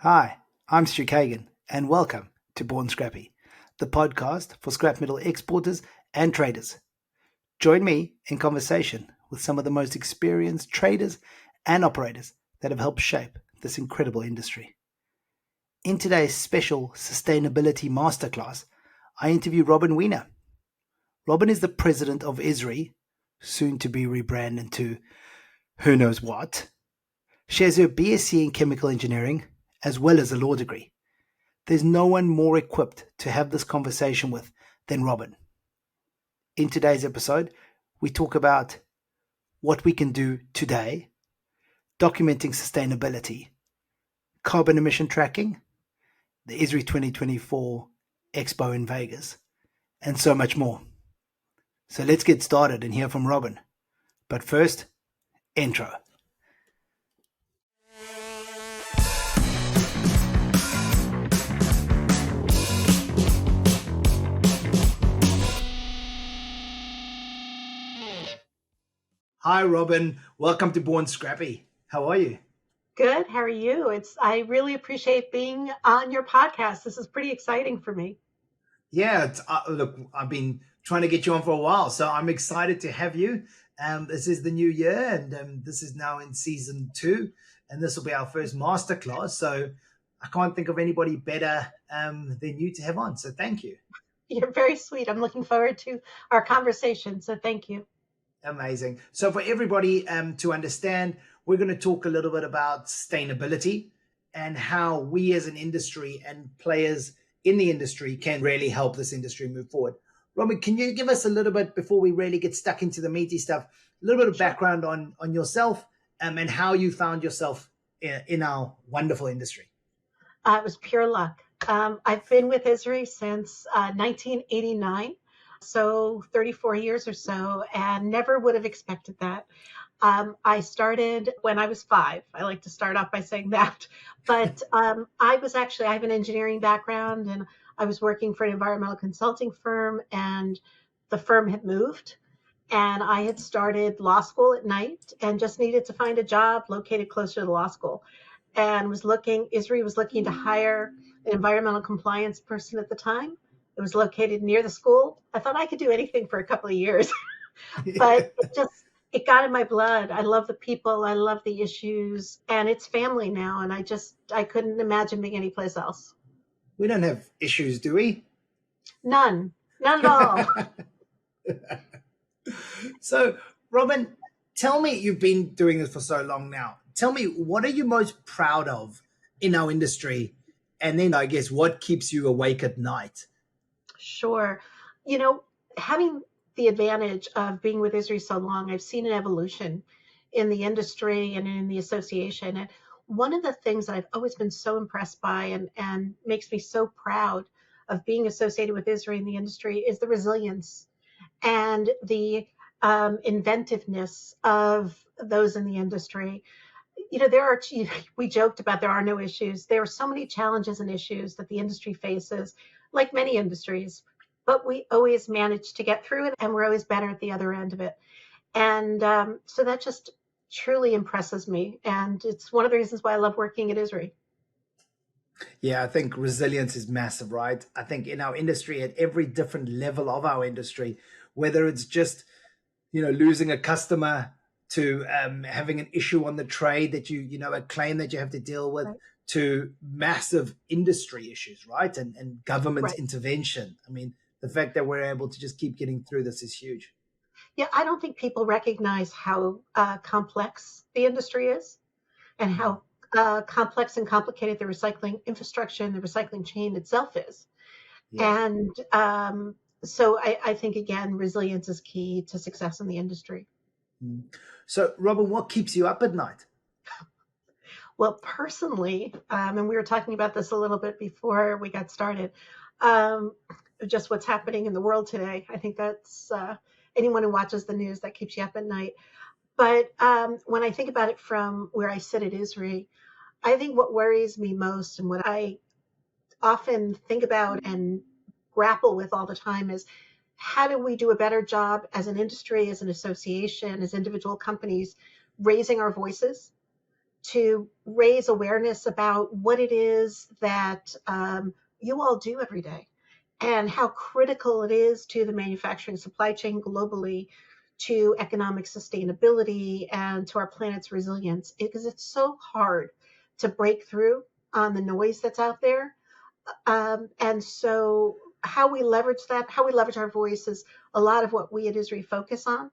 Hi, I'm Stu Kagan, and welcome to Born Scrappy, the podcast for scrap metal exporters and traders. Join me in conversation with some of the most experienced traders and operators that have helped shape this incredible industry. In today's special sustainability masterclass, I interview Robin Wiener. Robin is the president of ISRI, soon to be rebranded to who knows what. She has her BSc in chemical engineering as well as a law degree. There's no one more equipped to have this conversation with than Robin. In today's episode, we talk about what we can do today, documenting sustainability, carbon emission tracking, the ISRI 2024 Expo in Vegas, and so much more. So let's get started and hear from Robin. But first, intro. Hi, Robin. Welcome to Born Scrappy. How are you? Good. How are you? I really appreciate being on your podcast. This is pretty exciting for me. Yeah, look, I've been trying to get you on for a while, so I'm excited to have you. This is the new year, and this is now in season 2, and this will be our first masterclass. So I can't think of anybody better than you to have on. So thank you. You're very sweet. I'm looking forward to our conversation. So thank you. Amazing. So for everybody to understand, we're going to talk a little bit about sustainability and how we as an industry and players in the industry can really help this industry move forward. Robin, can you give us a little bit, before we really get stuck into the meaty stuff, a little bit of background on yourself and how you found yourself in our wonderful industry? It was pure luck. I've been with ISRI since 1989. So 34 years or so, and never would have expected that. I started when I was 5. I like to start off by saying that. But I have an engineering background, and I was working for an environmental consulting firm, and the firm had moved. And I had started law school at night and just needed to find a job located closer to the law school. And ISRI was looking to hire an environmental compliance person at the time. It was located near the school. I thought I could do anything for a couple of years, but it got in my blood. I love the people. I love the issues, and it's family now. And I couldn't imagine being anyplace else. We don't have issues, do we? None at all. So, Robin, tell me, you've been doing this for so long now. Tell me, what are you most proud of in our industry? And then I guess what keeps you awake at night? Sure. Having the advantage of being with ISRI so long, I've seen an evolution in the industry and in the association. And one of the things that I've always been so impressed by and makes me so proud of being associated with ISRI in the industry is the resilience and the inventiveness of those in the industry. We joked about there are no issues. There are so many challenges and issues that the industry faces, like many industries, but we always manage to get through it, and we're always better at the other end of it. And so that just truly impresses me. And it's one of the reasons why I love working at ISRI. Yeah, I think resilience is massive, right? I think in our industry, at every different level of our industry, whether it's just, losing a customer to having an issue on the trade that a claim that you have to deal with, right, to massive industry issues, right? And government right, intervention. I mean, the fact that we're able to just keep getting through this is huge. Yeah, I don't think people recognize how complex the industry is and how complex and complicated the recycling infrastructure and the recycling chain itself is. Yeah. And so I think, again, resilience is key to success in the industry. So, Robin, what keeps you up at night? Well, personally, and we were talking about this a little bit before we got started, just what's happening in the world today. I think that's anyone who watches the news, that keeps you up at night. But when I think about it from where I sit at ISRI, I think what worries me most and what I often think about and grapple with all the time is, how do we do a better job as an industry, as an association, as individual companies, raising our voices to raise awareness about what it is that you all do every day and how critical it is to the manufacturing supply chain globally, to economic sustainability, and to our planet's resilience, because it's so hard to break through on the noise that's out there. And so how we leverage that, how we leverage our voice is a lot of what we at ISRI focus on.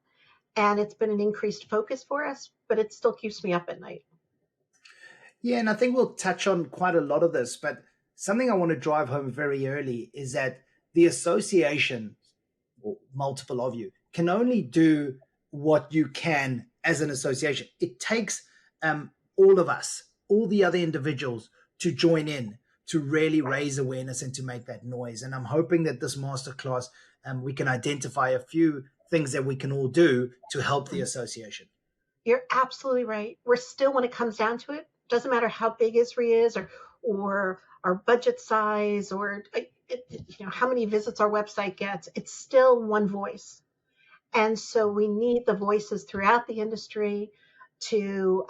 And it's been an increased focus for us, but it still keeps me up at night. Yeah, and I think we'll touch on quite a lot of this, but something I want to drive home very early is that the association, or multiple of you, can only do what you can as an association. It takes all of us, all the other individuals, to join in, to really raise awareness and to make that noise. And I'm hoping that this masterclass, we can identify a few things that we can all do to help the association. You're absolutely right. We're still, when it comes down to it, doesn't matter how big ISRI is or our budget size or how many visits our website gets, it's still one voice. And so we need the voices throughout the industry to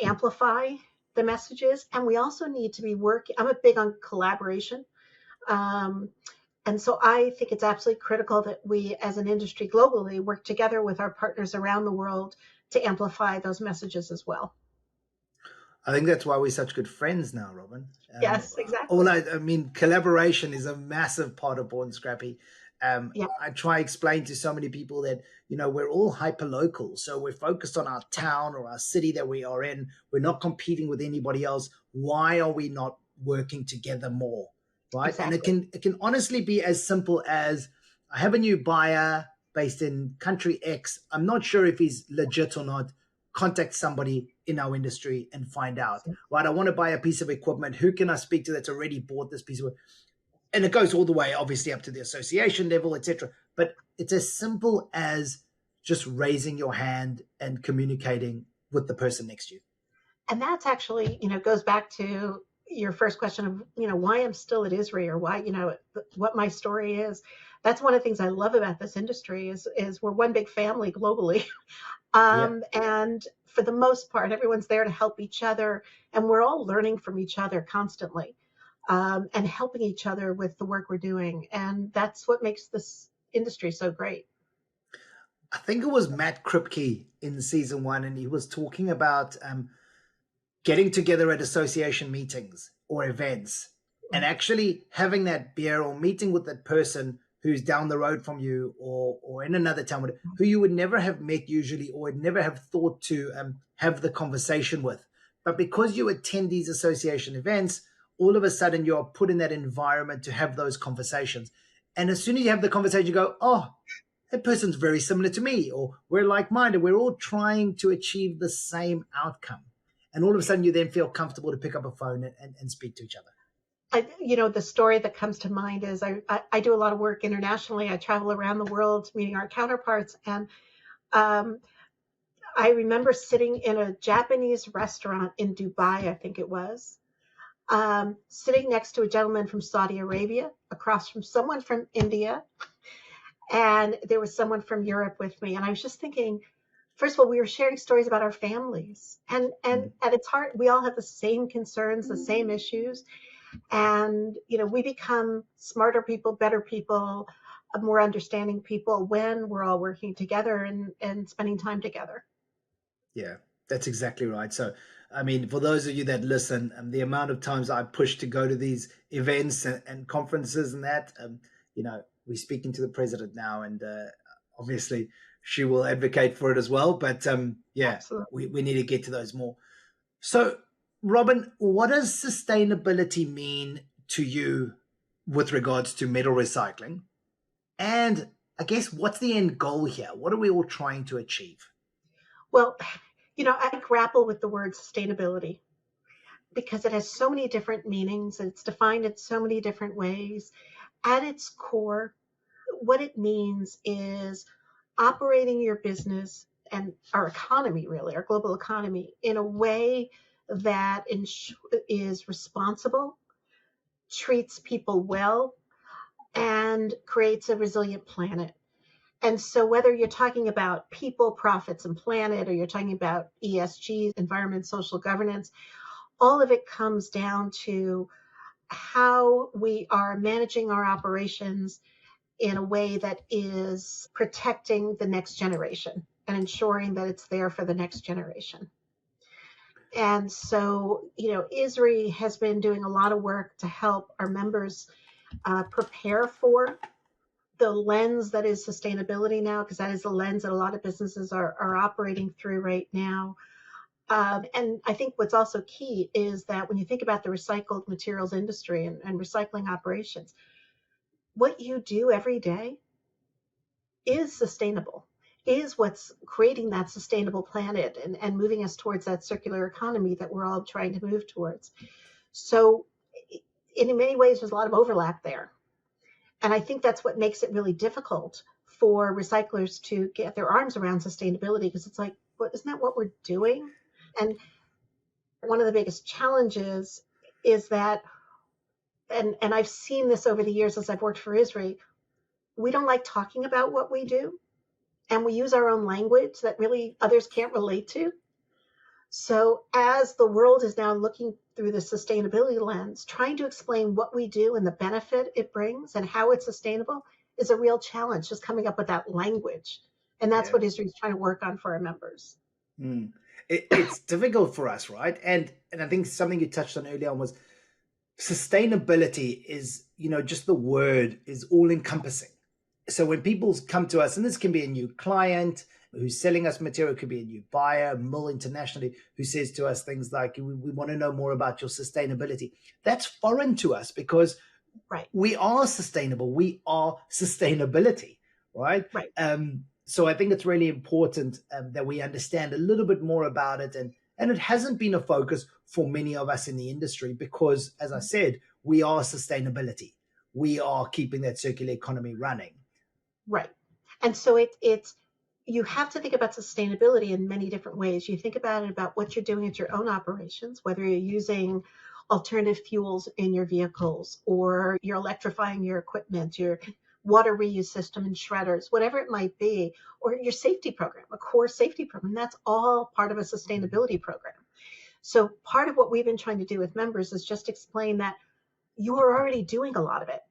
amplify the messages. And we also need to be working. I'm a big on collaboration. And so I think it's absolutely critical that we as an industry globally work together with our partners around the world to amplify those messages as well. I think that's why we're such good friends now, Robin. Yes, exactly. I mean, collaboration is a massive part of Born Scrappy. Yeah. I try to explain to so many people that, we're all hyper local. So we're focused on our town or our city that we are in. We're not competing with anybody else. Why are we not working together more? Right. Exactly. And it can honestly be as simple as, I have a new buyer based in country X. I'm not sure if he's legit or not. Contact somebody in our industry and find out, right? I want to buy a piece of equipment. Who can I speak to that's already bought this piece of equipment? And it goes all the way, obviously, up to the association level, etc. But it's as simple as just raising your hand and communicating with the person next to you. And that's actually, goes back to your first question of, why I'm still at ISRI or why, what my story is. That's one of the things I love about this industry is we're one big family globally. And for the most part, everyone's there to help each other. And we're all learning from each other constantly and helping each other with the work we're doing. And that's what makes this industry so great. I think it was Matt Kripke in season 1, and he was talking about getting together at association meetings or events and actually having that beer or meeting with that person who's down the road from you or in another town, who you would never have met usually or would never have thought to have the conversation with. But because you attend these association events, all of a sudden you're put in that environment to have those conversations. And as soon as you have the conversation, you go, oh, that person's very similar to me, or we're like-minded. We're all trying to achieve the same outcome. And all of a sudden you then feel comfortable to pick up a phone and speak to each other. The story that comes to mind is I do a lot of work internationally. I travel around the world meeting our counterparts. And I remember sitting in a Japanese restaurant in Dubai, I think it was, sitting next to a gentleman from Saudi Arabia, across from someone from India. And there was someone from Europe with me. And I was just thinking, first of all, we were sharing stories about our families. And at its heart, we all have the same concerns, the same issues. And, we become smarter people, better people, more understanding people when we're all working together and spending time together. Yeah, that's exactly right. So, I mean, for those of you that listen, the amount of times I push to go to these events and conferences and that, we're speaking to the president now, and obviously she will advocate for it as well. But we need to get to those more. So, Robin, what does sustainability mean to you with regards to metal recycling? And I guess what's the end goal here? What are we all trying to achieve? Well, I grapple with the word sustainability because it has so many different meanings and it's defined in so many different ways. At its core, what it means is operating your business and our economy, really, our global economy, in a way that is responsible, treats people well, and creates a resilient planet. And so whether you're talking about people, profits, and planet, or you're talking about ESG, environment, social governance, all of it comes down to how we are managing our operations in a way that is protecting the next generation and ensuring that it's there for the next generation. And so, ISRI has been doing a lot of work to help our members prepare for the lens that is sustainability now, because that is the lens that a lot of businesses are operating through right now. And I think what's also key is that when you think about the recycled materials industry and recycling operations, what you do every day is sustainable, is what's creating that sustainable planet and moving us towards that circular economy that we're all trying to move towards. So in many ways, there's a lot of overlap there. And I think that's what makes it really difficult for recyclers to get their arms around sustainability, because it's like, well, isn't that what we're doing? And one of the biggest challenges is that, and I've seen this over the years as I've worked for ISRI, we don't like talking about what we do. And we use our own language that really others can't relate to. So as the world is now looking through the sustainability lens, trying to explain what we do and the benefit it brings and how it's sustainable is a real challenge, just coming up with that language. And that's what ISRI is trying to work on for our members. It's difficult for us, right? And I think something you touched on earlier on was sustainability is, just the word is all encompassing. So when people come to us, and this can be a new client who's selling us material, it could be a new buyer, Mill internationally, who says to us things like, we want to know more about your sustainability. That's foreign to us because we are sustainable. We are sustainability, right? So I think it's really important that we understand a little bit more about it. And it hasn't been a focus for many of us in the industry because, as I said, we are sustainability. We are keeping that circular economy running. Right. And so it's you have to think about sustainability in many different ways. You think about it about what you're doing at your own operations, whether you're using alternative fuels in your vehicles or you're electrifying your equipment, your water reuse system and shredders, whatever it might be, or your safety program, a core safety program. That's all part of a sustainability program. So part of what we've been trying to do with members is just explain that you are already doing a lot of it,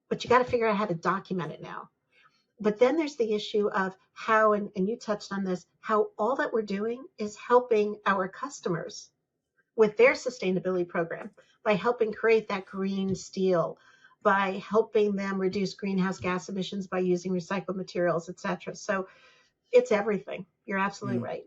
but you got to figure out how to document it now. But then there's the issue of how, and you touched on this, how all that we're doing is helping our customers with their sustainability program by helping create that green steel, by helping them reduce greenhouse gas emissions by using recycled materials, et cetera. So it's everything. You're absolutely right.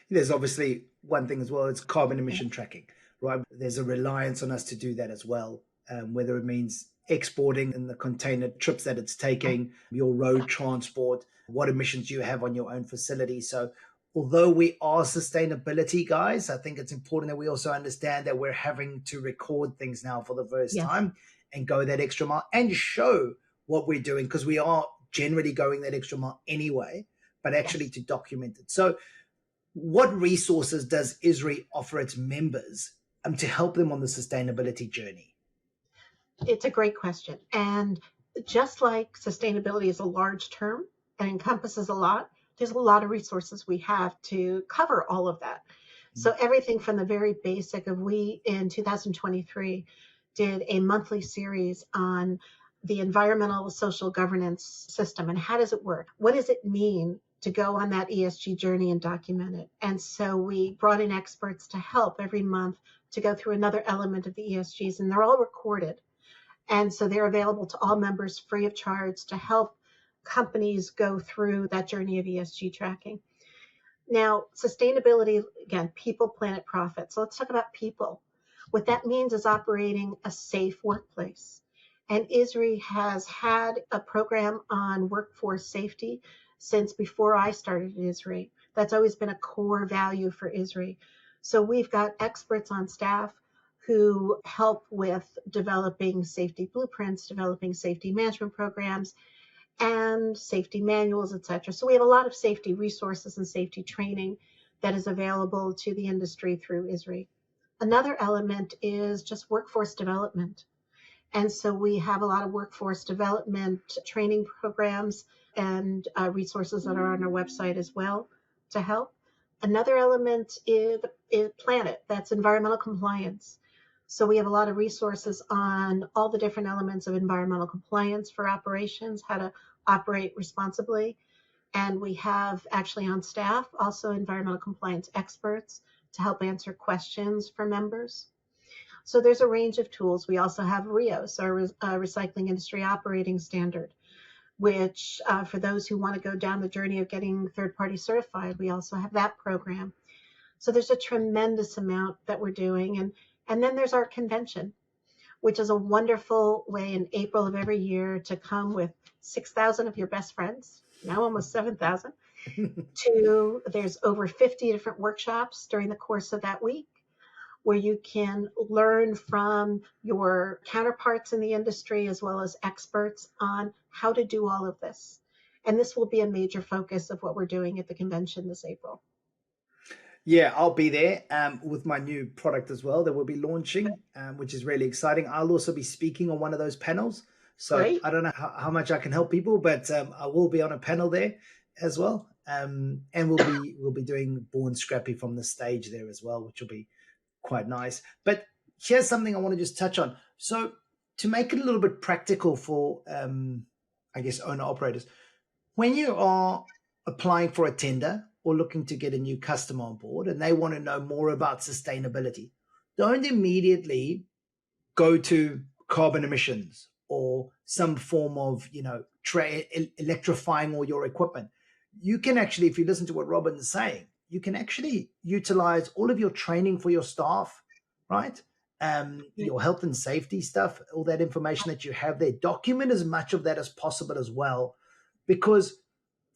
There's obviously one thing as well, it's carbon emission tracking, right? There's a reliance on us to do that as well, whether it means exporting in the container trips that it's taking, your road transport, what emissions you have on your own facility. So although we are sustainability guys, I think it's important that we also understand that we're having to record things now for the first time and go that extra mile and show what we're doing, because we are generally going that extra mile anyway, but actually to document it. So what resources does ISRI offer its members to help them on the sustainability journey? It's a great question. And just like sustainability is a large term and encompasses a lot, there's a lot of resources we have to cover all of that. So everything from the very basic of, we in 2023 did a monthly series on the environmental social governance system and how does it work? What does it mean to go on that ESG journey and document it? And so we brought in experts to help every month to go through another element of the ESGs, and they're all recorded. And so they're available to all members free of charge to help companies go through that journey of ESG tracking. Now, sustainability, again, people, planet, profit. So let's talk about people. What that means is operating a safe workplace. And ISRI has had a program on workforce safety since before I started at ISRI. That's always been a core value for ISRI. So we've got experts on staff who help with developing safety blueprints, developing safety management programs, and safety manuals, et cetera. So we have a lot of safety resources and safety training that is available to the industry through ISRI. Another element is just workforce development. And so we have a lot of workforce development training programs and resources that are on our website as well to help. Another element is planet, that's environmental compliance. So we have a lot of resources on all the different elements of environmental compliance for operations, how to operate responsibly. And we have actually on staff also environmental compliance experts to help answer questions for members. So there's a range of tools. We also have RIOS, our Recycling Industry Operating Standard, which for those who want to go down the journey of getting third-party certified, we also have that program. So there's a tremendous amount that we're doing. And then there's our convention, which is a wonderful way in April of every year to come with 6,000 of your best friends, now almost 7,000. There's over 50 different workshops during the course of that week where you can learn from your counterparts in the industry as well as experts on how to do all of this. And this will be a major focus of what we're doing at the convention this April. Yeah, I'll be there with my new product as well that we'll be launching, which is really exciting. I'll also be speaking on one of those panels. So Great. I don't know how much I can help people, but I will be on a panel there as well. And we'll be doing Born Scrappy from the stage there as well, which will be quite nice. But here's something I want to just touch on. So to make it a little bit practical for, I guess, owner operators, when you are applying for a tender or looking to get a new customer on board and they want to know more about sustainability, don't immediately go to carbon emissions or some form of, electrifying all your equipment. You can actually, if you listen to what Robin is saying, you can actually utilize all of your training for your staff, right? Your health and safety stuff, all that information that you have there, document as much of that as possible as well. Because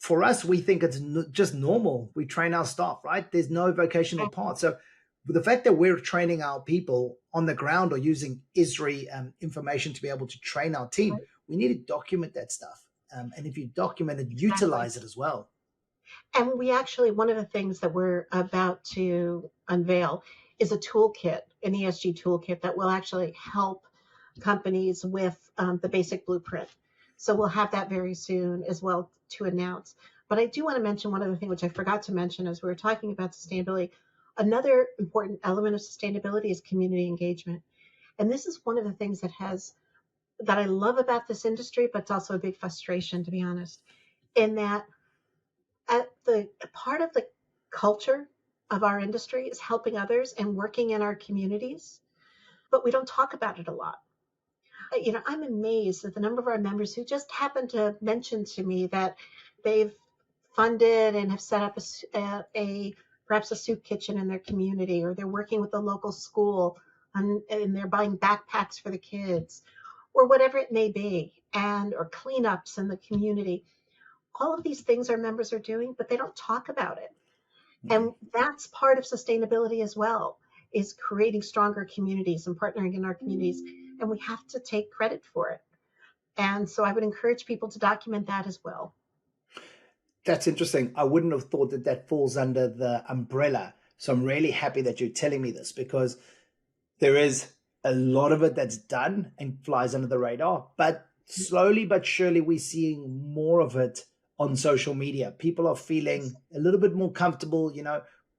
for us, we think it's just normal. We train our staff, right? There's no vocational part. So the fact that we're training our people on the ground or using ISRI information to be able to train our team, we need to document that stuff. And if you document it, utilize it as well. And we actually, one of the things that we're about to unveil is a toolkit, an ESG toolkit that will actually help companies with the basic blueprint. So we'll have that very soon as well to announce. But I do want to mention one other thing, which I forgot to mention as we were talking about sustainability. Another important element of sustainability is community engagement. And this is one of the things that I love about this industry, but it's also a big frustration, to be honest, in that part of the culture of our industry is helping others and working in our communities, but we don't talk about it a lot. I'm amazed at the number of our members who just happen to mention to me that they've funded and have set up perhaps a soup kitchen in their community, or they're working with the local school and they're buying backpacks for the kids, or whatever it may be, or cleanups in the community. All of these things our members are doing, but they don't talk about it. And that's part of sustainability as well, is creating stronger communities and partnering in our communities. And we have to take credit for it. And so I would encourage people to document that as well. That's interesting. I wouldn't have thought that falls under the umbrella. So I'm really happy that you're telling me this, because there is a lot of it that's done and flies under the radar. But slowly but surely, we're seeing more of it on social media. People are feeling a little bit more comfortable,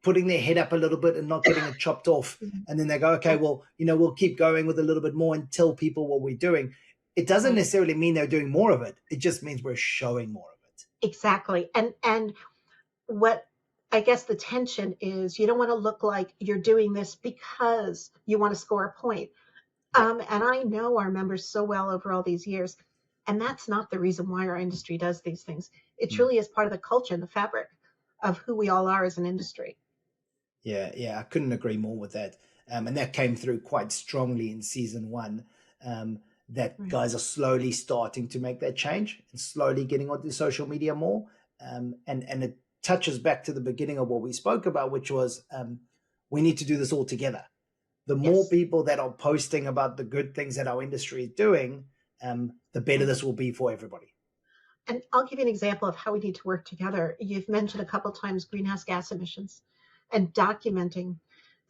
putting their head up a little bit and not getting it chopped off. And then they go, okay, well, we'll keep going with a little bit more and tell people what we're doing. It doesn't necessarily mean they're doing more of it. It just means we're showing more of it. Exactly. And what I guess the tension is, you don't want to look like you're doing this because you want to score a point. And I know our members so well over all these years, and that's not the reason why our industry does these things. It truly is part of the culture and the fabric of who we all are as an industry. Yeah, I couldn't agree more with that. And that came through quite strongly in season 1, that guys are slowly starting to make that change and slowly getting onto social media more. And it touches back to the beginning of what we spoke about, which was we need to do this all together. The more people that are posting about the good things that our industry is doing, the better this will be for everybody. And I'll give you an example of how we need to work together. You've mentioned a couple of times greenhouse gas emissions and documenting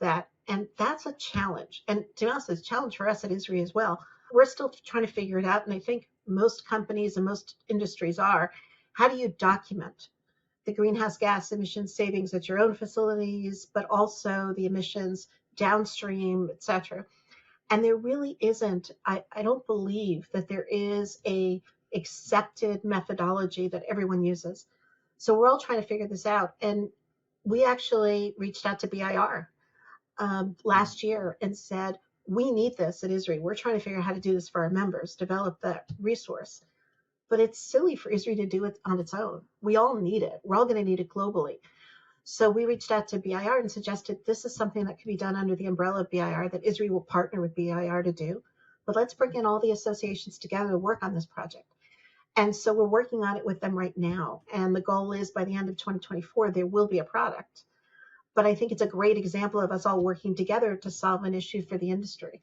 that. And that's a challenge. And to be honest, it's a challenge for us at ISRI as well. we're still trying to figure it out. And I think most companies and most industries are, how do you document the greenhouse gas emission savings at your own facilities, but also the emissions downstream, et cetera. And there really isn't, I don't believe that there is a accepted methodology that everyone uses. So we're all trying to figure this out. And we actually reached out to BIR last year and said, we need this at ISRI. We're trying to figure out how to do this for our members, develop that resource. But it's silly for ISRI to do it on its own. We all need it. We're all going to need it globally. So we reached out to BIR and suggested this is something that could be done under the umbrella of BIR, that ISRI will partner with BIR to do. But let's bring in all the associations together to work on this project. And so we're working on it with them right now. And the goal is by the end of 2024, there will be a product. But I think it's a great example of us all working together to solve an issue for the industry.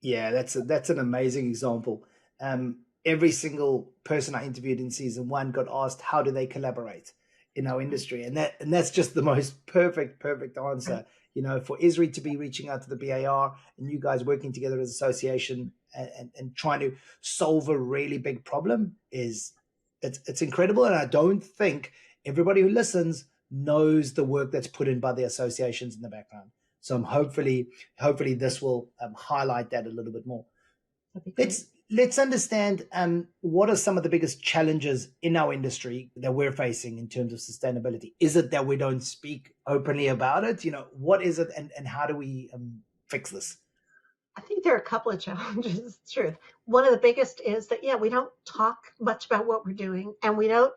Yeah, that's an amazing example. Every single person I interviewed in season 1 got asked, how do they collaborate in our industry? And that's just the most perfect answer. Right. You know, for ISRI to be reaching out to the BAR and you guys working together as an association and trying to solve a really big problem it's incredible. And I don't think everybody who listens knows the work that's put in by the associations in the background. So I'm hopefully this will highlight that a little bit more. Let's understand what are some of the biggest challenges in our industry that we're facing in terms of sustainability. Is it that we don't speak openly about it? You know, what is it, and how do we fix this? I think there are a couple of challenges. It's the truth. One of the biggest is that, we don't talk much about what we're doing, and we don't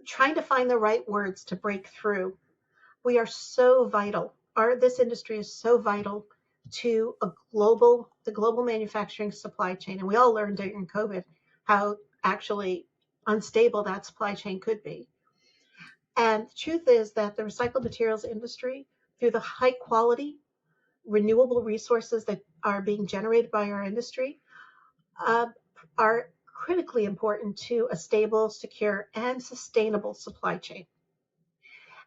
trying to find the right words to break through. We are so vital. This industry is so vital to the global manufacturing supply chain. And we all learned during COVID how actually unstable that supply chain could be. And the truth is that the recycled materials industry, through the high quality, renewable resources that are being generated by our industry, are critically important to a stable, secure, and sustainable supply chain.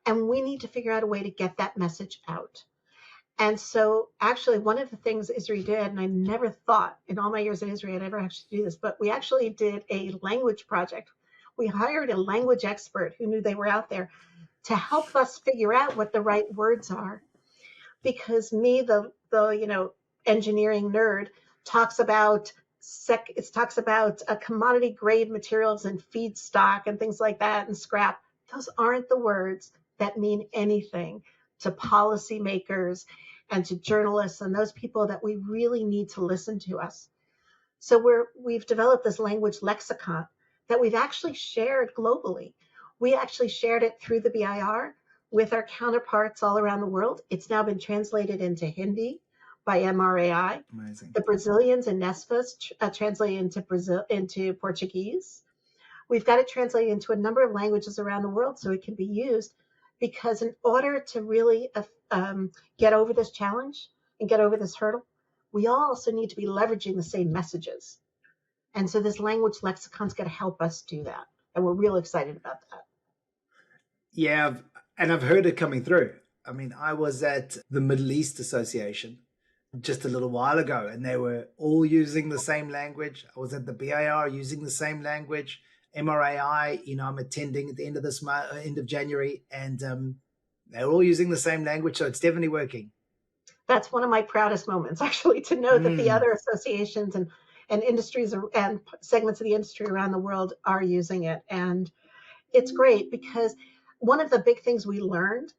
And we need to figure out a way to get that message out. And so actually one of the things ISRI did, and I never thought in all my years at ISRI I'd ever actually do this, but we actually did a language project. We hired a language expert who knew they were out there to help us figure out what the right words are. Because me, the engineering nerd, talks about commodity grade materials and feedstock and things like that and scrap. Those aren't the words that mean anything to policymakers and to journalists and those people that we really need to listen to us. So we've developed this language lexicon that we've actually shared globally. We actually shared it through the BIR with our counterparts all around the world. It's now been translated into Hindi by MRAI. Amazing. The Brazilians and NESFAs translated into Portuguese. We've got it translated into a number of languages around the world so it can be used, because in order to really get over this challenge and get over this hurdle, we all also need to be leveraging the same messages. And so this language lexicon is going to help us do that. And we're real excited about that. Yeah, and I've heard it coming through. I mean, I was at the Middle East Association just a little while ago, and they were all using the same language. I was at the BIR using the same language. MRAI, I'm attending at the end of this month, end of January, and they're all using the same language, so it's definitely working. That's one of my proudest moments, actually, to know that the other associations and industries and segments of the industry around the world are using it. And it's great, because one of the big things we learned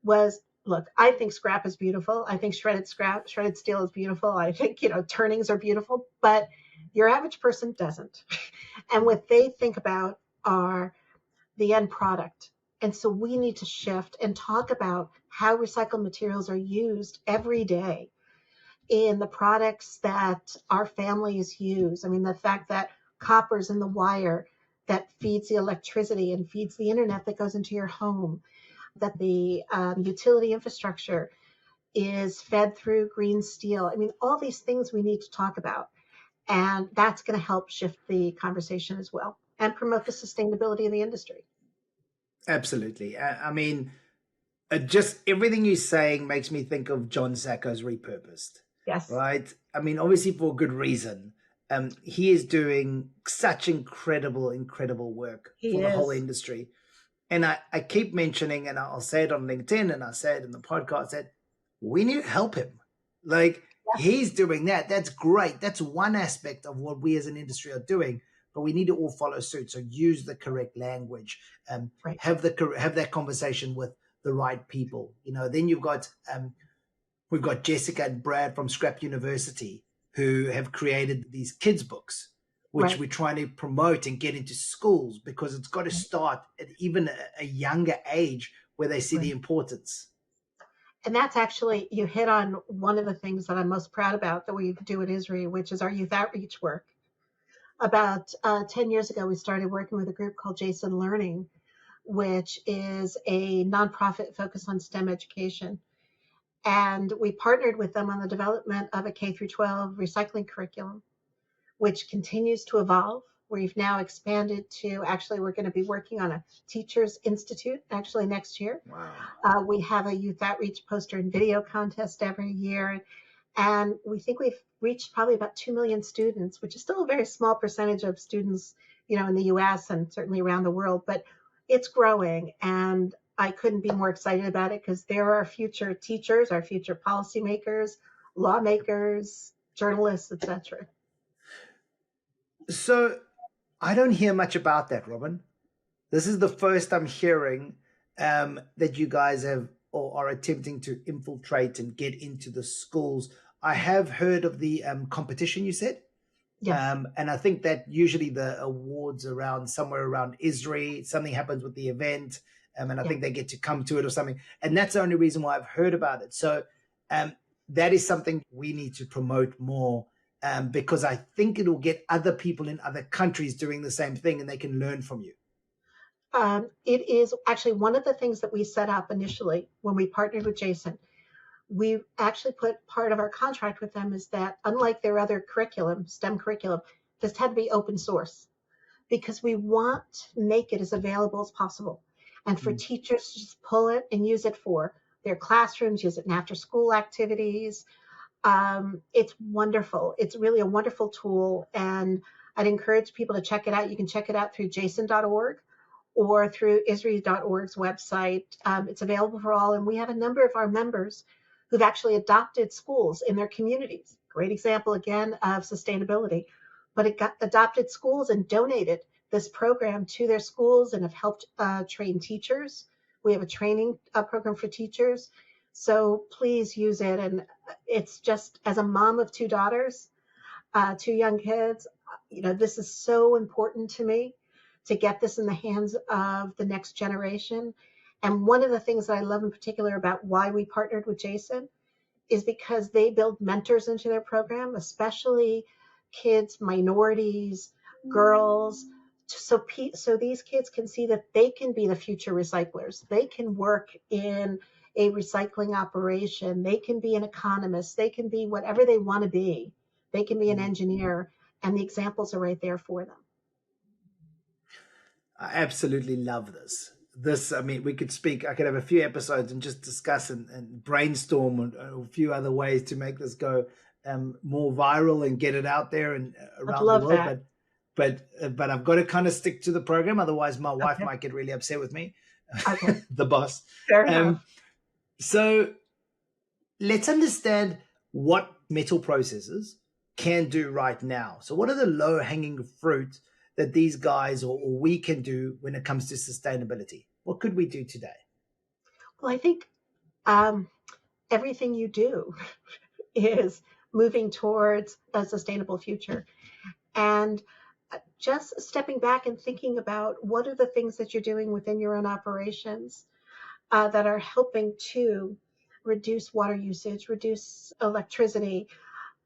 was, look, I think scrap is beautiful. I think shredded steel is beautiful. I think, turnings are beautiful, but your average person doesn't. And what they think about are the end product. And so we need to shift and talk about how recycled materials are used every day in the products that our families use. I mean, the fact that copper's in the wire that feeds the electricity and feeds the internet that goes into your home, that the utility infrastructure is fed through green steel. I mean, all these things we need to talk about. And that's going to help shift the conversation as well and promote the sustainability of the industry. Absolutely. I mean, just everything you're saying makes me think of John Sacco's Repurposed. Yes, right? I mean, obviously for good reason. He is doing such incredible work he for the whole is. industry. And I keep mentioning, and I'll say it on LinkedIn and I say it in the podcast, that we need to help him. Like Yes, he's doing that. That's great. That's one aspect of what we as an industry are doing. But we need to all follow suit. So use the correct language. right, Have that conversation with the right people. Then we've got Jessica and Brad from Scrap University who have created these kids books, which right, we're trying to promote and get into schools because it's got to right, start at even a younger age where they see the right. importance. And that's actually, you hit on one of the things that I'm most proud about that we do at ISRI, which is our youth outreach work. About 10 years ago, we started working with a group called Jason Learning, which is a nonprofit focused on STEM education. And we partnered with them on the development of a K through 12 recycling curriculum, which continues to evolve. We've now expanded to actually, we're going to be working on a Teachers Institute actually next year. Wow. We have a youth outreach poster and video contest every year. And we think we've reached probably about 2 million students, which is still a very small percentage of students, in the US and certainly around the world, but it's growing. And I couldn't be more excited about it because there are our future teachers, our future policymakers, lawmakers, journalists, etc. So I don't hear much about that, Robin. This is the first I'm hearing that you guys have or are attempting to infiltrate and get into the schools. I have heard of the competition you said. Yes. And I think that usually the awards around somewhere around ISRI, something happens with the event, and I Yeah. think they get to come to it or something. And that's the only reason why I've heard about it. So that is something we need to promote more because I think it'll get other people in other countries doing the same thing and they can learn from you. It is actually one of the things that we set up initially when we partnered with Jason. We actually put part of our contract with them is that unlike their other curriculum, STEM curriculum, this had to be open source because we want to make it as available as possible. And for Mm. teachers to just pull it and use it for their classrooms, use it in after school activities. It's wonderful. It's really a wonderful tool. And I'd encourage people to check it out. You can check it out through jason.org or through ISRI.org's website. It's available for all. And we have a number of our members who've actually adopted schools in their communities. Great example, again, of sustainability. But it got adopted schools and donated this program to their schools and have helped train teachers. We have a training program for teachers. So please use it. And it's just, as a mom of two daughters, two young kids, this is so important to me to get this in the hands of the next generation. And one of the things that I love in particular about why we partnered with Jason is because they build mentors into their program, especially kids, minorities, girls. So these kids can see that they can be the future recyclers. They can work in a recycling operation. They can be an economist. They can be whatever they want to be. They can be an engineer. And the examples are right there for them. I absolutely love this. I mean, we could I could have a few episodes and just discuss and brainstorm a few other ways to make this go more viral and get it out there and I'd around the love world. that. But I've got to kind of stick to the program. Otherwise, my wife Okay. might get really upset with me, Okay. the boss. Fair enough. So let's understand what metal processors can do right now. So what are the low hanging fruit that these guys or we can do when it comes to sustainability? What could we do today? Well, I think everything you do is moving towards a sustainable future. And just stepping back and thinking about what are the things that you're doing within your own operations that are helping to reduce water usage, reduce electricity.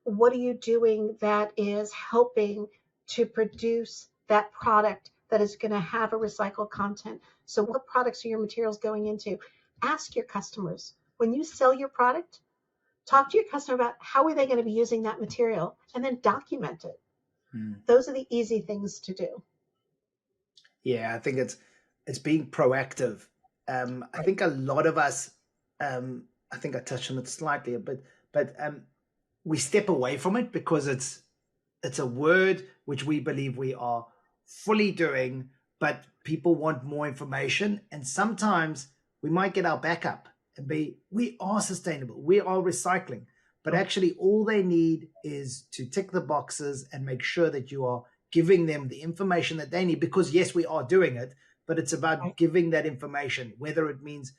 What are you doing that is helping to produce that product that is going to have a recycled content? So what products are your materials going into? Ask your customers. When you sell your product, talk to your customer about how are they going to be using that material and then document it. Those are the easy things to do. Yeah, I think it's being proactive. I think a lot of us, I think I touched on it slightly, but we step away from it because it's a word which we believe we are fully doing, but people want more information. And sometimes we might get our back up and we are sustainable, we are recycling, but actually all they need is to tick the boxes and make sure that you are giving them the information that they need, because yes, we are doing it, but it's about giving that information, whether it means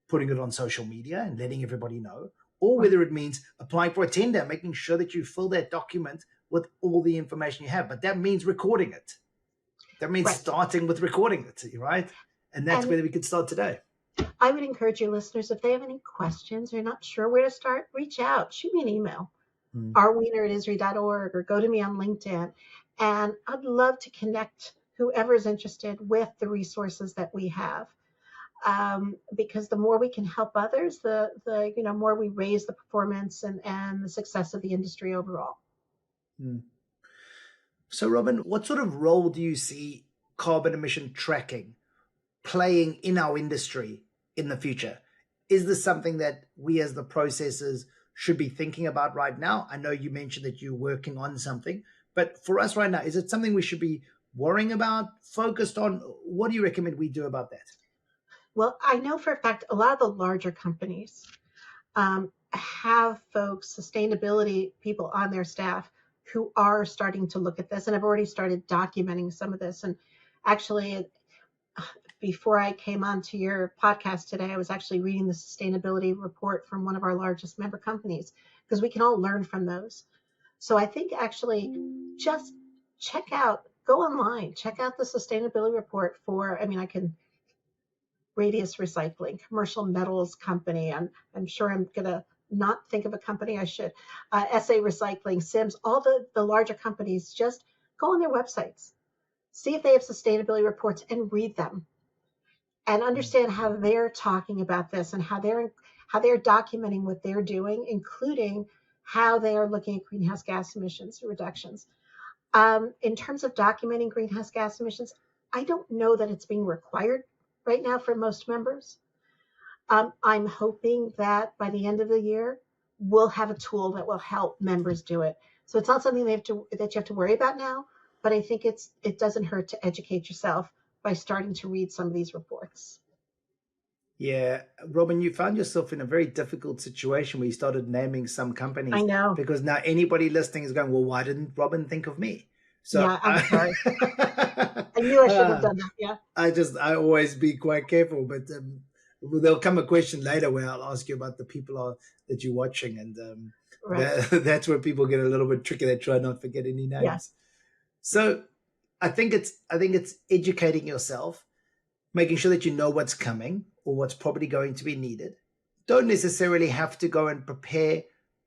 putting it on social media and letting everybody know, or whether it means applying for a tender, making sure that you fill that document with all the information you have. But that means recording it. That means starting with recording it, right? And that's where we could start today. I would encourage your listeners, if they have any questions or not sure where to start, reach out, shoot me an email, rwiener@isri.org, or go to me on LinkedIn. And I'd love to connect whoever is interested with the resources that we have. Because the more we can help others, the more we raise the performance and the success of the industry overall. So, Robin, what sort of role do you see carbon emission tracking playing in our industry in the future? Is this something that we as the processors should be thinking about right now? I know you mentioned that you're working on something, but for us right now, is it something we should be worrying about, focused on? What do you recommend we do about that? Well, I know for a fact a lot of the larger companies have folks, sustainability people on their staff who are starting to look at this and have already started documenting some of this. And actually, before I came onto your podcast today, I was actually reading the sustainability report from one of our largest member companies, because we can all learn from those. So I think actually just go online, check out the sustainability report for, I can Radius Recycling, Commercial Metals Company. I'm sure I'm going to not think of a company I should. SA Recycling, Sims, all the larger companies, just go on their websites, see if they have sustainability reports and read them and understand how they're talking about this and how they're documenting what they're doing, including how they are looking at greenhouse gas emissions reductions. In terms of documenting greenhouse gas emissions, I don't know that it's being required right now for most members. I'm hoping that by the end of the year, we'll have a tool that will help members do it. So it's not something that you have to worry about now, but I think it doesn't hurt to educate yourself by starting to read some of these reports. Yeah, Robin, you found yourself in a very difficult situation where you started naming some companies. I know. Because now anybody listening is going, well, why didn't Robin think of me? So yeah, I'm sorry. I knew I should have done that. Yeah. I always be quite careful, but there'll come a question later where I'll ask you about the people that you're watching, and that's where people get a little bit tricky. They try not to forget any names. Yeah. So I think it's educating yourself, making sure that you know what's coming or what's probably going to be needed. Don't necessarily have to go and prepare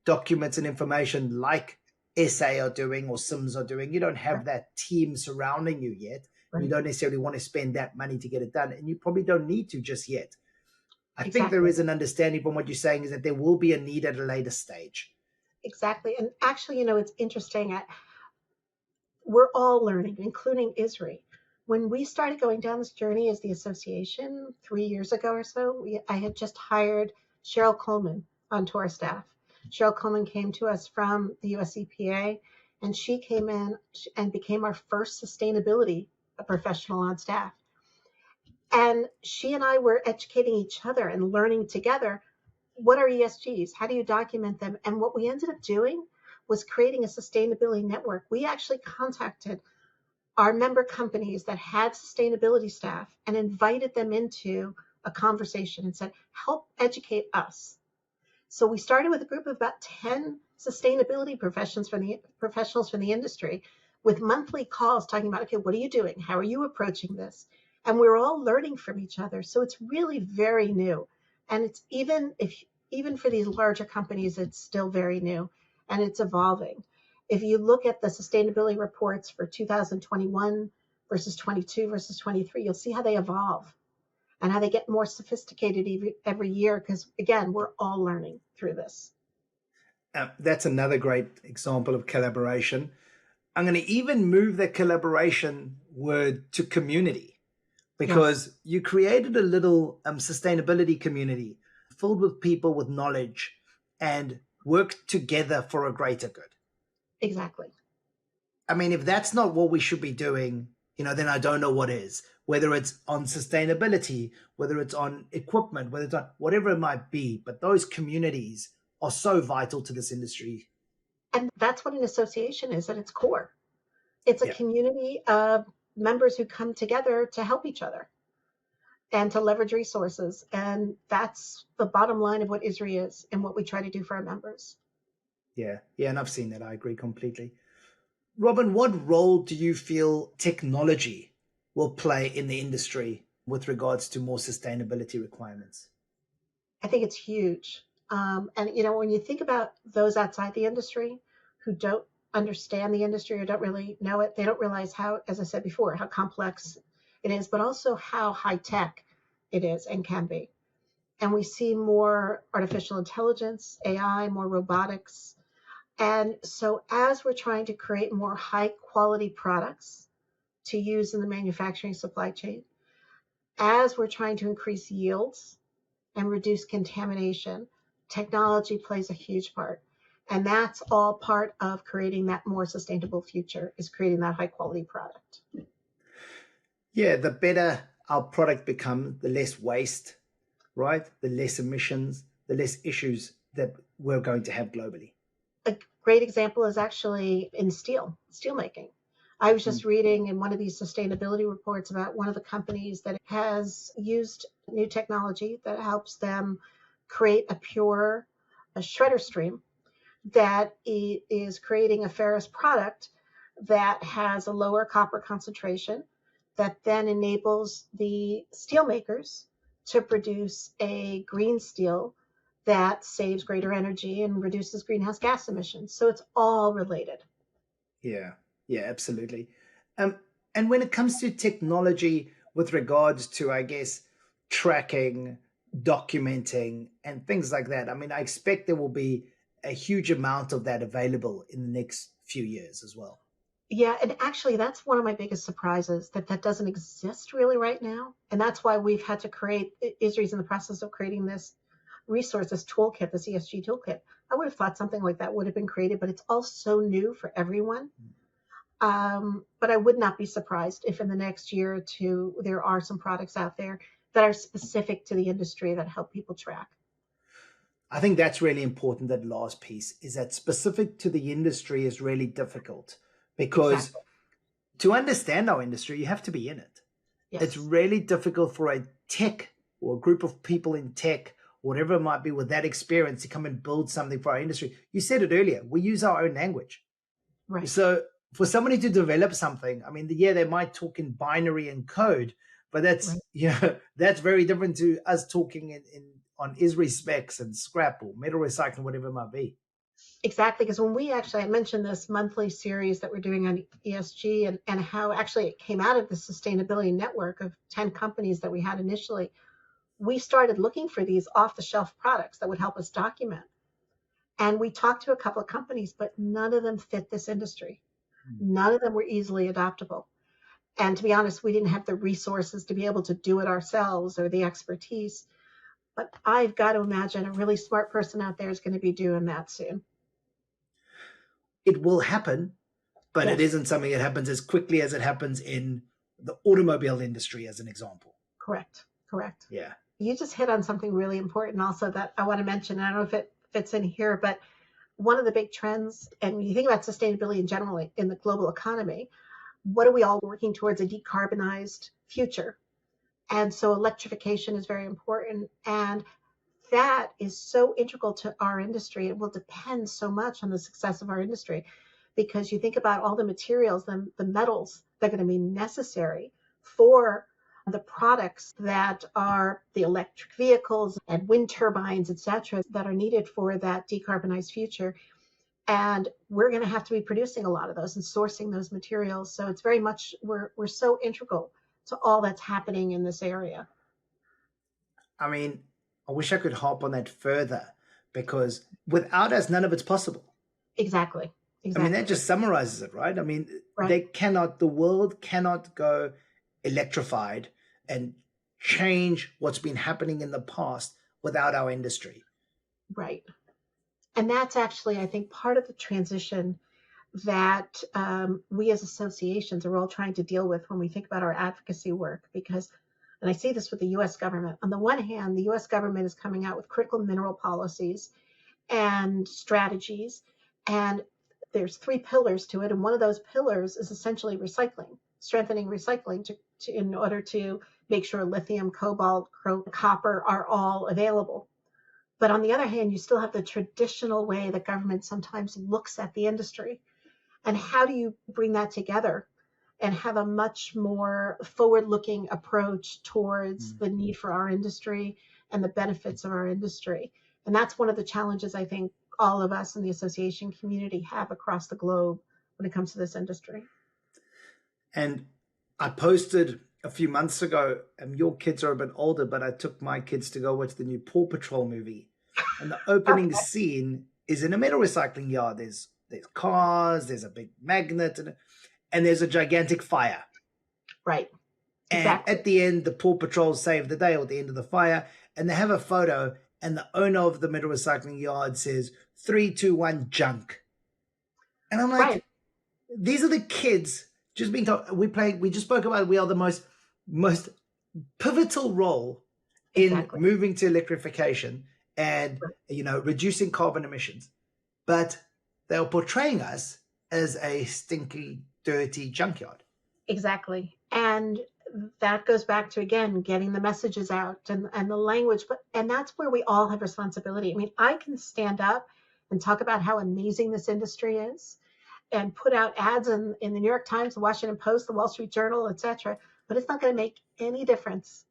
documents and information like SA are doing or Sims are doing. You don't have that team surrounding you yet. Right. You don't necessarily want to spend that money to get it done, and you probably don't need to just yet. I think there is an understanding from what you're saying is that there will be a need at a later stage. Exactly. And actually, it's interesting. We're all learning, including ISRI. When we started going down this journey as the association 3 years ago or so, I had just hired Cheryl Coleman onto our staff. Cheryl Coleman came to us from the US EPA, and she came in and became our first sustainability professional on staff. And she and I were educating each other and learning together, what are ESGs? How do you document them? And what we ended up doing was creating a sustainability network. We actually contacted our member companies that had sustainability staff and invited them into a conversation and said, help educate us. So we started with a group of about 10 sustainability professionals from the industry with monthly calls talking about, okay, what are you doing? How are you approaching this? And we're all learning from each other. So it's really very new. And it's even for these larger companies, it's still very new and it's evolving. If you look at the sustainability reports for 2021 versus 22 versus 23, you'll see how they evolve and how they get more sophisticated every year, because again, we're all learning through this. That's another great example of collaboration. I'm going to even move the collaboration word to community, because you created a little sustainability community filled with people with knowledge and work together for a greater good. Exactly. I mean, if that's not what we should be doing, then I don't know what is. Whether it's on sustainability, whether it's on equipment, whether it's on whatever it might be. But those communities are so vital to this industry. And that's what an association is at its core. It's a Yeah. community of members who come together to help each other and to leverage resources. And that's the bottom line of what ISRI is and what we try to do for our members. Yeah. And I've seen that. I agree completely. Robin, what role do you feel technology will play in the industry with regards to more sustainability requirements? I think it's huge. And, when you think about those outside the industry who don't understand the industry or don't really know it, they don't realize how, as I said before, how complex it is, but also how high tech it is and can be. And we see more artificial intelligence, AI, more robotics. And so as we're trying to create more high quality products to use in the manufacturing supply chain, as we're trying to increase yields and reduce contamination, technology plays a huge part. And that's all part of creating that more sustainable future, is creating that high quality product. Yeah, the better our product becomes, the less waste, right? The less emissions, the less issues that we're going to have globally. A great example is actually in steelmaking. I was just reading in one of these sustainability reports about one of the companies that has used new technology that helps them create a shredder stream that is creating a ferrous product that has a lower copper concentration that then enables the steelmakers to produce a green steel that saves greater energy and reduces greenhouse gas emissions. So it's all related. Yeah, absolutely. And when it comes to technology with regards to, I guess, tracking, documenting, and things like that, I mean, I expect there will be a huge amount of that available in the next few years as well. Yeah, and actually that's one of my biggest surprises, that doesn't exist really right now. And that's why we've had to create, ISRI's in the process of creating this resource, this toolkit, this ESG toolkit. I would have thought something like that would have been created, but it's all so new for everyone. But I would not be surprised if in the next year or two there are some products out there that are specific to the industry that help people track. I think that's really important. That last piece is that specific to the industry is really difficult because to understand our industry, you have to be in it. Yes. It's really difficult for a tech or a group of people in tech, whatever it might be, with that experience to come and build something for our industry. You said it earlier, we use our own language. Right. So for somebody to develop something, I mean, they might talk in binary and code, but that's, that's very different to us talking on ISRI specs and scrap or metal recycling, whatever it might be. Exactly, because when I mentioned this monthly series that we're doing on ESG and how actually it came out of the sustainability network of 10 companies that we had initially, we started looking for these off-the-shelf products that would help us document. And we talked to a couple of companies, but none of them fit this industry. None of them were easily adoptable. And to be honest, we didn't have the resources to be able to do it ourselves or the expertise. But I've got to imagine a really smart person out there is going to be doing that soon. It will happen, but it isn't something that happens as quickly as it happens in the automobile industry, as an example. Correct. Yeah. You just hit on something really important also that I want to mention. I don't know if it fits in here, but one of the big trends, and when you think about sustainability in general in the global economy, what are we all working towards? A decarbonized future. And so electrification is very important. And that is so integral to our industry. It will depend so much on the success of our industry because you think about all the materials, the metals that are going to be necessary for the products that are the electric vehicles and wind turbines, et cetera, that are needed for that decarbonized future. And we're going to have to be producing a lot of those and sourcing those materials. So it's very much, we're so integral to all that's happening in this area. I mean, I wish I could hop on that further because without us, none of it's possible. Exactly. I mean, that just summarizes it, right? I mean, the world cannot go electrified and change what's been happening in the past without our industry. Right. And that's actually, I think, part of the transition that we as associations are all trying to deal with when we think about our advocacy work. Because, and I see this with the US government, on the one hand, the US government is coming out with critical mineral policies and strategies. And there's three pillars to it. And one of those pillars is essentially recycling, strengthening recycling in order to make sure lithium, cobalt, copper are all available. But on the other hand, you still have the traditional way that government sometimes looks at the industry. And how do you bring that together and have a much more forward-looking approach towards the need for our industry and the benefits of our industry? And that's one of the challenges I think all of us in the association community have across the globe when it comes to this industry. And I posted a few months ago, and your kids are a bit older, but I took my kids to go watch the new Paw Patrol movie. And the opening scene is in a metal recycling yard. There's cars, there's a big magnet, and there's a gigantic fire. Right. And exactly. At the end, the Paw Patrol save the day, or at the end of the fire, and they have a photo, and the owner of the metal recycling yard says, 3, 2, 1, junk. And I'm like, These are the kids just being told. We just spoke about, we are the most pivotal role in moving to electrification and, reducing carbon emissions. But they're portraying us as a stinky, dirty junkyard. Exactly. And that goes back to, again, getting the messages out and the language. And that's where we all have responsibility. I mean, I can stand up and talk about how amazing this industry is and put out ads in the New York Times, the Washington Post, the Wall Street Journal, etc. But it's not going to make any difference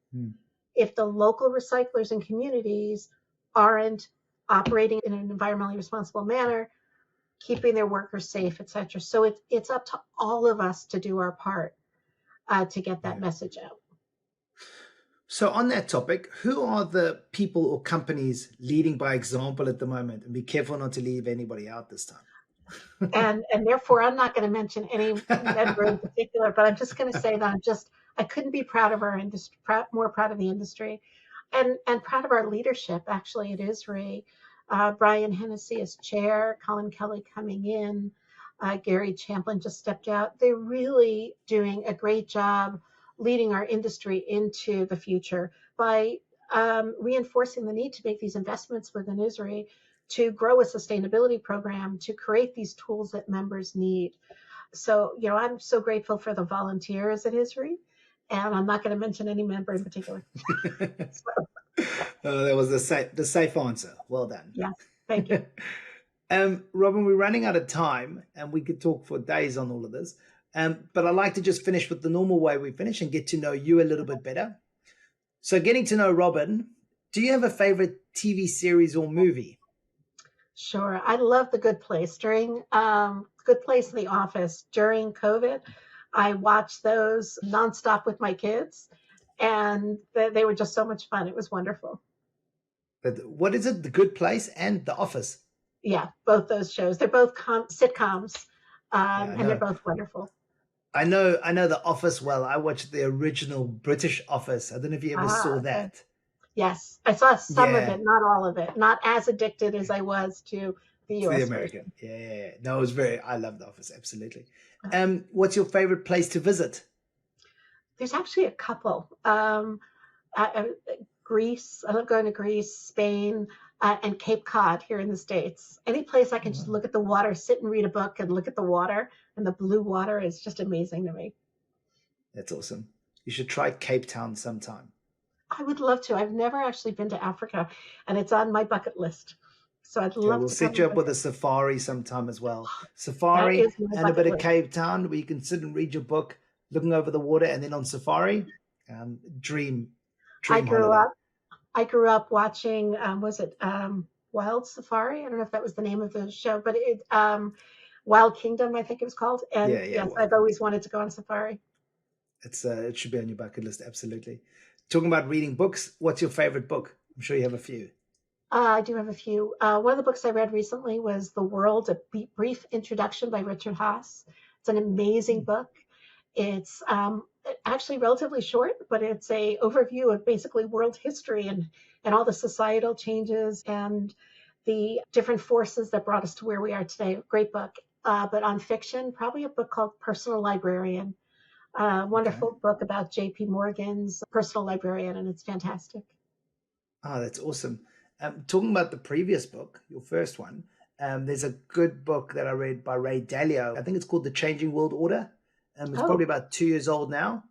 if the local recyclers and communities aren't operating in an environmentally responsible manner, keeping their workers safe, etc. So it's up to all of us to do our part to get that message out. So on that topic, who are the people or companies leading by example at the moment? And be careful not to leave anybody out this time. and therefore, I'm not going to mention any member in particular, but I'm just going to say that I couldn't be proud of our industry, more proud of the industry, and proud of our leadership, actually, at ISRI. Brian Hennessy as chair, Colin Kelly coming in, Gary Champlin just stepped out. They're really doing a great job leading our industry into the future by reinforcing the need to make these investments within ISRI to grow a sustainability program, to create these tools that members need. So, I'm so grateful for the volunteers at ISRI, and I'm not going to mention any member in particular. That was the safe answer. Well done. Yeah, thank you. Robin, we're running out of time, and we could talk for days on all of this. But I'd like to just finish with the normal way we finish and get to know you a little bit better. So getting to know Robin, do you have a favorite TV series or movie? Sure. I love The Good Place. During Good Place and The Office during COVID, I watched those nonstop with my kids, and they were just so much fun. It was wonderful. But what is it? The Good Place and The Office? Yeah, both those shows. They're both sitcoms, and they're both wonderful. I know The Office well. I watched the original British Office. I don't know if you ever saw that. Yes, I saw some of it, not all of it. Not as addicted as I was to the US. The American. Yeah. No, I love The Office, absolutely. What's your favorite place to visit? There's actually a couple. Greece. I love going to Greece, Spain, and Cape Cod here in the States. Any place I can just look at the water, sit and read a book and look at the water, and the blue water is just amazing to me. That's awesome. You should try Cape Town sometime. I would love to. I've never actually been to Africa, and it's on my bucket list. So I'd love to. We'll set you up with a safari sometime as well. Safari and a bit of Cape Town where you can sit and read your book, looking over the water, and then on safari, dream I grew holiday. I grew up watching, Wild Safari? I don't know if that was the name of the show, but Wild Kingdom, I think it was called. And yes, I've always wanted to go on safari. It should be on your bucket list, absolutely. Talking about reading books, what's your favorite book? I'm sure you have a few. I do have a few. One of the books I read recently was The World, a Brief Introduction by Richard Haas. It's an amazing book. It's actually relatively short, but it's a overview of basically world history and all the societal changes and the different forces that brought us to where we are today. Great book. But on fiction, probably a book called Personal Librarian. Okay. Wonderful book about J.P. Morgan's personal librarian, and it's fantastic. Oh, that's awesome. Talking about the previous book, your first one, there's a good book that I read by Ray Dalio. I think it's called The Changing World Order. It's Oh, probably about 2 years old now.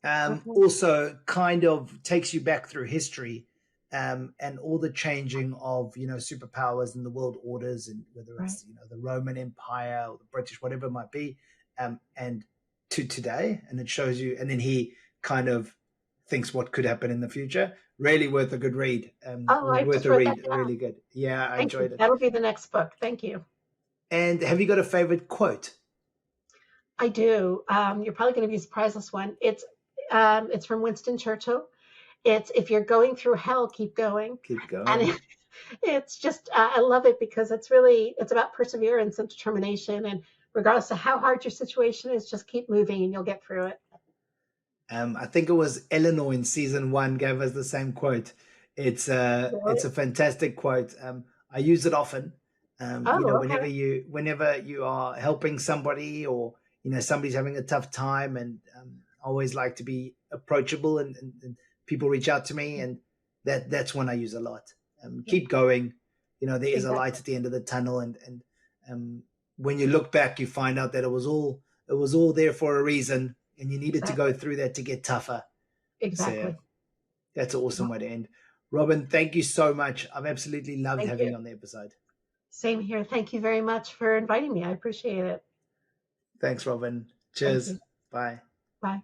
okay. Also kind of takes you back through history, and all the changing of, superpowers and the world orders, and whether Right. it's, the Roman Empire or the British, whatever it might be, and to today. And it shows you, and then he kind of thinks what could happen in the future. Really worth a good read. Oh, I Worth just a wrote that read. down. Really good. Yeah, I Thank you. enjoyed it. That'll be the next book. Thank you. And have you got a favorite quote? I do. You're probably going to be surprised this one. It's from Winston Churchill. It's if you're going through hell, keep going. Keep And going. it's just I love it because it's about perseverance and determination. And regardless of how hard your situation is, just keep moving and you'll get through it. I think it was Eleanor in season 1 gave us the same quote. It's Really? a fantastic quote. I use it often. Oh, Whenever okay. you are helping somebody, or somebody's having a tough time, and I always like to be approachable, and people reach out to me, and that's when I use a lot. Yeah, Keep going. There is a light exactly. at the end of the tunnel, and when you look back, you find out that it was all there for a reason, and you needed to go Exactly. through that to get tougher. So yeah, Exactly. that's an awesome Well, way to end. Robin, thank you so much. I've absolutely loved thank having you. you on the episode. Same here. Thank you very much for inviting me. I appreciate it. Thanks, Robin. Thank Cheers. you. Bye. Bye.